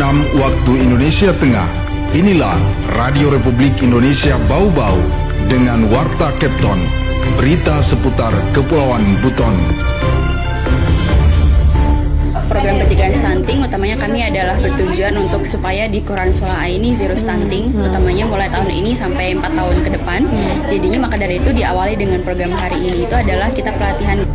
6 waktu Indonesia Tengah. Inilah Radio Republik Indonesia Bau-Bau dengan Warta Kepton, berita seputar Kepulauan Buton. Program pencegahan stunting utamanya kami adalah bertujuan untuk supaya di Kelurahan Sulaa ini zero stunting, utamanya mulai tahun ini sampai 4 tahun ke depan. Jadinya maka dari itu diawali dengan program hari ini itu adalah kita pelatihan.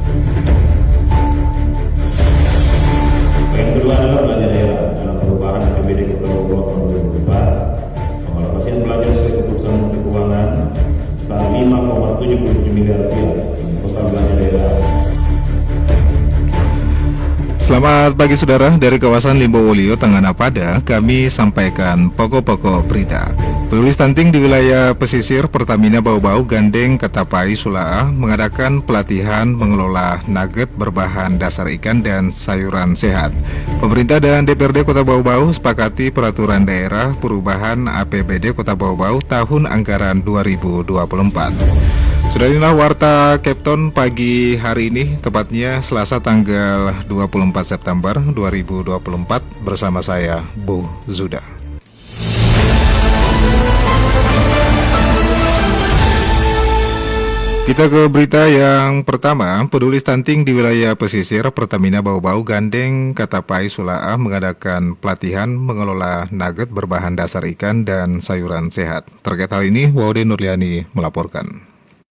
Yang kedua adalah belanja daerah dalam perubahan APBD Kota Bogor tahun 2024. Pengalokasian belanja sesuai keputusan Menteri Keuangan sebesar 5,77 miliar rupiah untuk total belanja daerah. Selamat pagi saudara, dari kawasan Limbowolio, Tenggana Pada, kami sampaikan pokok-pokok berita. Peduli stunting di wilayah pesisir Pertamina Bau-Bau gandeng Katapai Sulaa mengadakan pelatihan mengelola nugget berbahan dasar ikan dan sayuran sehat. Pemerintah dan DPRD Kota Bau-Bau sepakati peraturan daerah perubahan APBD Kota Bau-Bau tahun anggaran 2024. Sudah inilah Warta Kepton pagi hari ini, tepatnya Selasa tanggal 24 September 2024 bersama saya, Bu Zuda. Kita ke berita yang pertama. Peduli stunting di wilayah pesisir Pertamina Bau-Bau gandeng Katapai Sulaa mengadakan pelatihan mengelola nugget berbahan dasar ikan dan sayuran sehat. Terkait hal ini, Waude Nurliani melaporkan.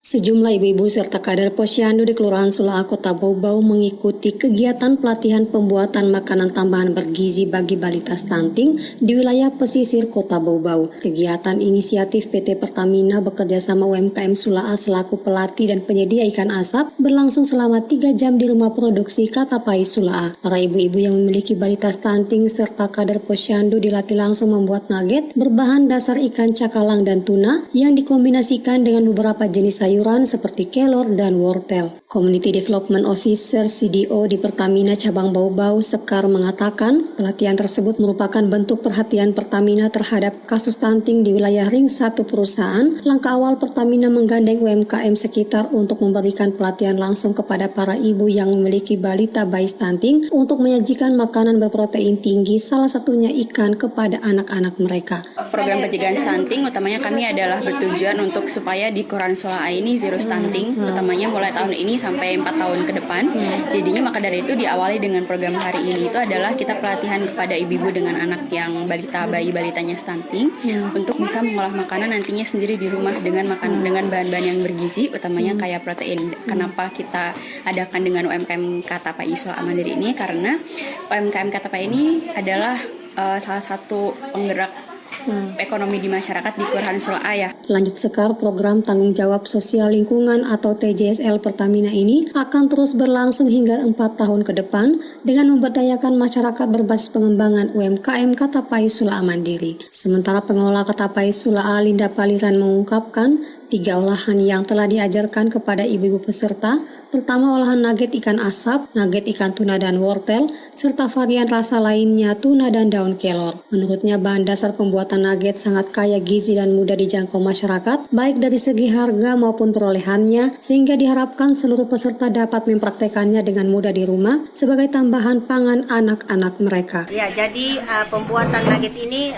Sejumlah ibu-ibu serta kader posyandu di Kelurahan Sulaa Kota Bau-Bau mengikuti kegiatan pelatihan pembuatan makanan tambahan bergizi bagi balita stunting di wilayah pesisir Kota Bau-Bau. Kegiatan inisiatif PT Pertamina bekerjasama UMKM Sulaa selaku pelatih dan penyedia ikan asap berlangsung selama 3 jam di rumah produksi Katapai Sulaa. Para ibu-ibu yang memiliki balita stunting serta kader posyandu dilatih langsung membuat nugget berbahan dasar ikan cakalang dan tuna yang dikombinasikan dengan beberapa jenis sayuran seperti kelor dan wortel. Community Development Officer CDO di Pertamina Cabang Bau-Bau Sekar mengatakan pelatihan tersebut merupakan bentuk perhatian Pertamina terhadap kasus stunting di wilayah ring 1 perusahaan. Langkah awal Pertamina menggandeng UMKM sekitar untuk memberikan pelatihan langsung kepada para ibu yang memiliki balita bayi stunting untuk menyajikan makanan berprotein tinggi, salah satunya ikan, kepada anak-anak mereka. Program pencegahan stunting utamanya kami adalah bertujuan untuk supaya di Kelurahan Sulaa ini zero stunting, utamanya mulai tahun ini sampai 4 tahun ke depan. Jadinya maka dari itu diawali dengan program hari ini itu adalah kita pelatihan kepada ibu-ibu dengan anak yang bayi-balitanya stunting untuk bisa mengolah makanan nantinya sendiri di rumah dengan bahan-bahan yang bergizi, utamanya kayak protein. Kenapa kita adakan dengan UMKM Katapai Sulaa Mandiri ini? Karena UMKM Katapai ini adalah salah satu penggerak ekonomi di masyarakat di Kelurahan Sulaa ya. Lanjut Sekar, program Tanggung Jawab Sosial Lingkungan atau TJSL Pertamina ini akan terus berlangsung hingga 4 tahun ke depan dengan memberdayakan masyarakat berbasis pengembangan UMKM Katapai Sulaa Mandiri. Sementara pengelola Katapai Sulaa Linda Paliran mengungkapkan 3 olahan yang telah diajarkan kepada ibu-ibu peserta. Pertama, olahan nugget ikan asap, nugget ikan tuna dan wortel, serta varian rasa lainnya tuna dan daun kelor. Menurutnya, bahan dasar pembuatan nugget sangat kaya gizi dan mudah dijangkau masyarakat, baik dari segi harga maupun perolehannya, sehingga diharapkan seluruh peserta dapat mempraktekannya dengan mudah di rumah sebagai tambahan pangan anak-anak mereka. Ya, jadi pembuatan nugget ini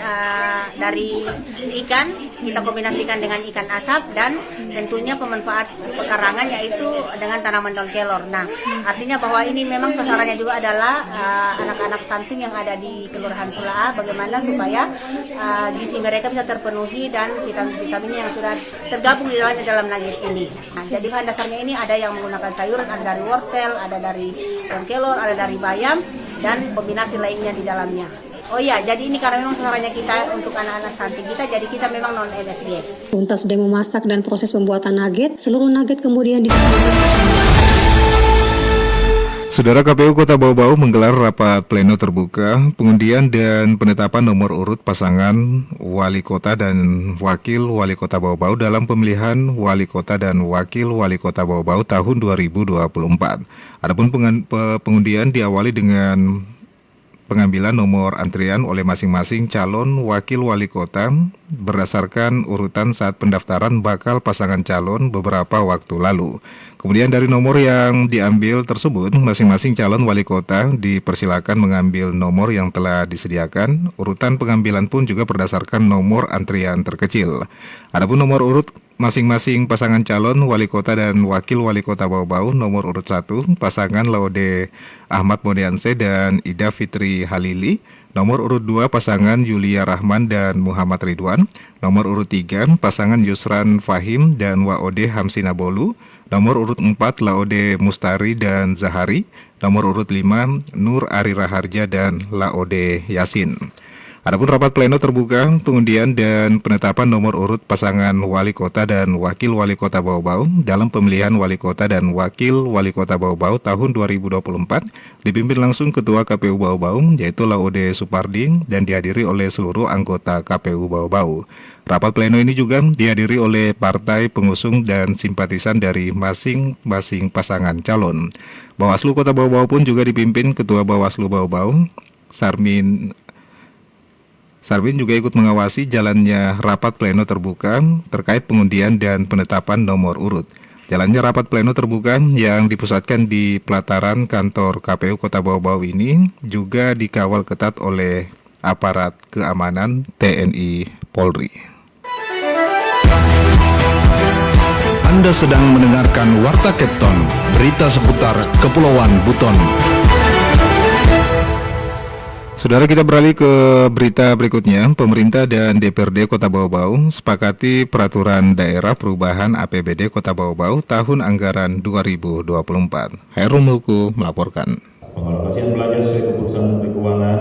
dari ikan, kita kombinasikan dengan ikan asap dan tentunya pemanfaat pekarangan yaitu dengan tanaman daun kelor. Nah, artinya bahwa ini memang sasarannya juga adalah anak-anak stunting yang ada di Kelurahan Sulaa, bagaimana supaya gizi mereka bisa terpenuhi dan vitamin-vitamin yang sudah tergabung di dalam nugget ini. Nah, jadi bahan dasarnya ini ada yang menggunakan sayuran, ada dari wortel, ada dari daun kelor, ada dari bayam, dan kombinasi lainnya di dalamnya. Oh iya, jadi ini karena memang sasarannya kita untuk anak-anak stunting kita, jadi kita memang non-MSG. Tuntas demo masak dan proses pembuatan nugget, seluruh nugget kemudian Saudara, KPU Kota Bau-Bau menggelar rapat pleno terbuka pengundian dan penetapan nomor urut pasangan wali kota dan wakil wali kota Bau-Bau dalam pemilihan wali kota dan wakil wali kota Bau-Bau tahun 2024. Adapun pengundian diawali dengan pengambilan nomor antrian oleh masing-masing calon wakil wali kota berdasarkan urutan saat pendaftaran bakal pasangan calon beberapa waktu lalu. Kemudian dari nomor yang diambil tersebut, masing-masing calon wali kota dipersilakan mengambil nomor yang telah disediakan. Urutan pengambilan pun juga berdasarkan nomor antrian terkecil. Adapun nomor urut masing-masing pasangan calon wali kota dan wakil wali kota Bau-Bau, nomor urut 1 pasangan Laude Ahmad Modianse dan Ida Fitri Halili, nomor urut 2 pasangan Yulia Rahman dan Muhammad Ridwan, nomor urut 3 pasangan Yusran Fahim dan Waode Hamsina Bolu, nomor urut 4 Laode Mustari dan Zahari, nomor urut 5 Nur Ari Raharja dan Laode Yasin. Adapun rapat pleno terbuka pengundian dan penetapan nomor urut pasangan wali kota dan wakil wali kota Bau-Bau dalam pemilihan wali kota dan wakil wali kota Bau-Bau tahun 2024 dipimpin langsung Ketua KPU Bau-Bau yaitu Laode Supardi dan dihadiri oleh seluruh anggota KPU Bau-Bau. Rapat pleno ini juga dihadiri oleh partai pengusung dan simpatisan dari masing-masing pasangan calon. Bawaslu Kota Bau-Bau pun juga dipimpin Ketua Bawaslu Bau-Bau Sarmin juga ikut mengawasi jalannya rapat pleno terbuka terkait pengundian dan penetapan nomor urut. Jalannya rapat pleno terbuka yang dipusatkan di pelataran kantor KPU Kota Bau-Bau ini juga dikawal ketat oleh aparat keamanan TNI Polri. Anda sedang mendengarkan Warta Kepton, berita seputar Kepulauan Buton. Saudara, kita beralih ke berita berikutnya. Pemerintah dan DPRD Kota Bau-Bau sepakati peraturan daerah perubahan APBD Kota Bau-Bau tahun anggaran 2024. Hairul Mulku melaporkan. Pengalokasian belanja sesuai keputusan Menteri Keuangan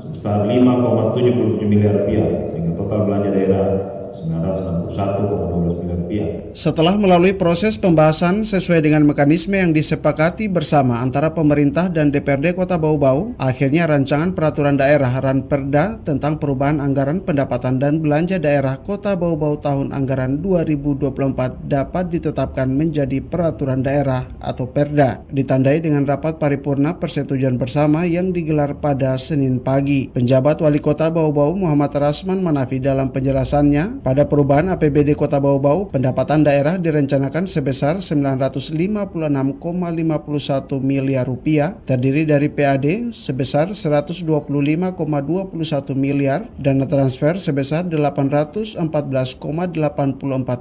sebesar 5,77 miliar rupiah sehingga total belanja daerah 961,12 miliar rupiah. Setelah melalui proses pembahasan sesuai dengan mekanisme yang disepakati bersama antara pemerintah dan DPRD Kota Bau-Bau, akhirnya rancangan peraturan daerah Ranperda tentang perubahan anggaran pendapatan dan belanja daerah Kota Bau-Bau tahun anggaran 2024 dapat ditetapkan menjadi peraturan daerah atau Perda, ditandai dengan rapat paripurna persetujuan bersama yang digelar pada Senin pagi. Penjabat Wali Kota Bau-Bau Muhammad Rasman Manafi dalam penjelasannya, pada perubahan APBD Kota Bau-Bau, pendapatan daerah direncanakan sebesar 956,51 miliar rupiah, terdiri dari PAD sebesar 125,21 miliar, dana transfer sebesar 814,84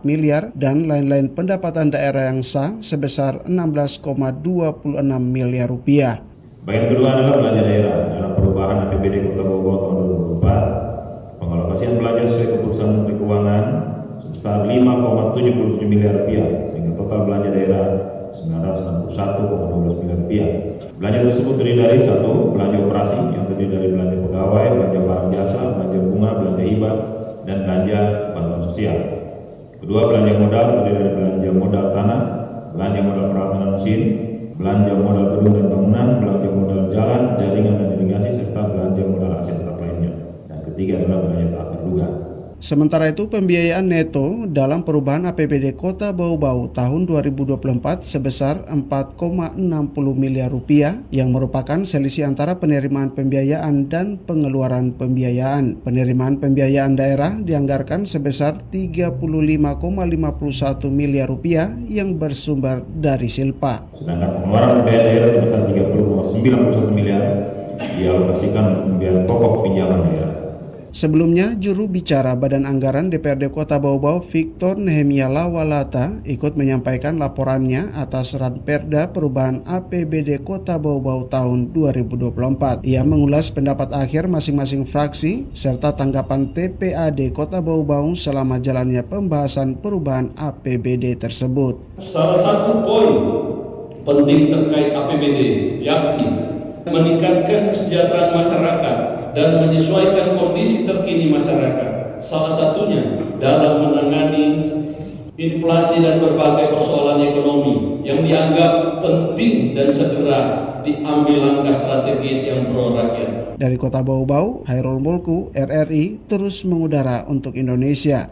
miliar, dan lain-lain pendapatan daerah yang sah sebesar 16,26 miliar rupiah. Bagian kedua adalah belanja daerah dalam perubahan APBD Kota Bau-Bau tahun 2024. Pengalokasian belanja sesuai keputusan Menteri Keuangan sebesar 5,77 miliar rupiah sehingga total belanja daerah 961,12 miliar rupiah. Belanja tersebut terdiri dari 1. Belanja operasi yang terdiri dari belanja pegawai, belanja barang jasa, belanja bunga, belanja hibah, dan belanja bantuan sosial. Kedua, belanja modal terdiri dari belanja modal tanah, belanja modal peralatan mesin, belanja modal gedung dan bangunan, belanja modal jalan, jaringan dan irigasi, serta belanja modal aset tetap lainnya. Dan ketiga adalah belanja tak terduga. Sementara itu, pembiayaan neto dalam perubahan APBD Kota Bau-Bau tahun 2024 sebesar 4,60 miliar rupiah yang merupakan selisih antara penerimaan pembiayaan dan pengeluaran pembiayaan. Penerimaan pembiayaan daerah dianggarkan sebesar 35,51 miliar rupiah yang bersumber dari Silpa. Sedangkan pengeluaran pembiayaan daerah sebesar 30,91 miliar dialokasikan untuk pembiayaan pokok pinjaman daerah. Sebelumnya, juru bicara Badan Anggaran DPRD Kota Bau-Bau Victor Nehemia Lawalata ikut menyampaikan laporannya atas Ranperda perubahan APBD Kota Bau-Bau tahun 2024. Ia mengulas pendapat akhir masing-masing fraksi serta tanggapan TPAD Kota Bau-Bau selama jalannya pembahasan perubahan APBD tersebut. Salah satu poin penting terkait APBD yakni meningkatkan kesejahteraan masyarakat dan menyesuaikan kondisi terkini masyarakat. Salah satunya dalam menangani inflasi dan berbagai persoalan ekonomi yang dianggap penting dan segera diambil langkah strategis yang pro rakyat. Dari Kota Bau-Bau, Hairul Mulku, RRI, terus mengudara untuk Indonesia.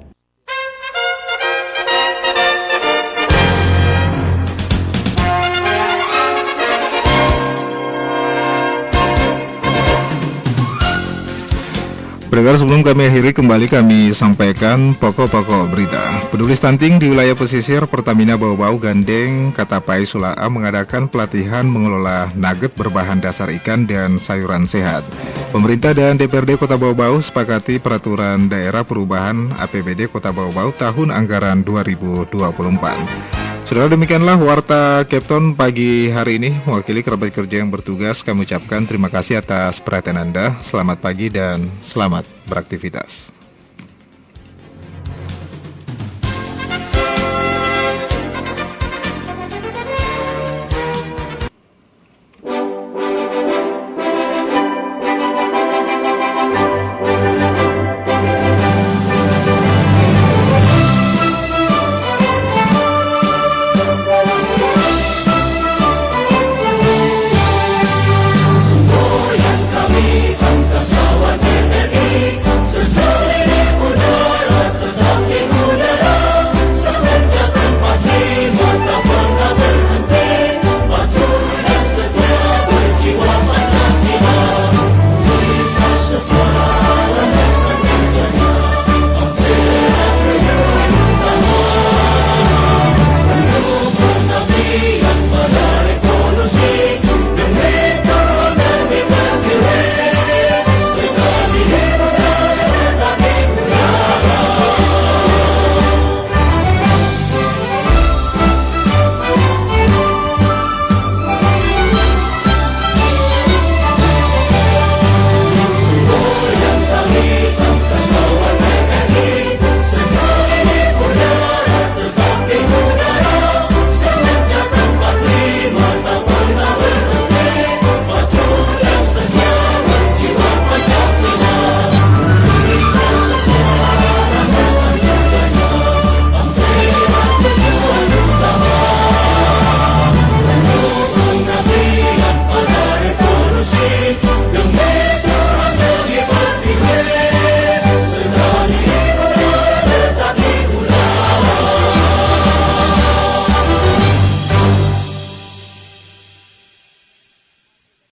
Pendengar, sebelum kami akhiri, kembali kami sampaikan pokok-pokok berita. Peduli stunting di wilayah pesisir Pertamina Bau-Bau gandeng Katapai Sula'a mengadakan pelatihan mengelola nugget berbahan dasar ikan dan sayuran sehat. Pemerintah dan DPRD Kota Bau-Bau sepakati peraturan daerah perubahan APBD Kota Bau-Bau tahun anggaran 2024. Saudara, demikianlah Warta Kepton pagi hari ini. Mewakili kerabat kerja yang bertugas, kami ucapkan terima kasih atas perhatian Anda. Selamat pagi dan selamat beraktivitas.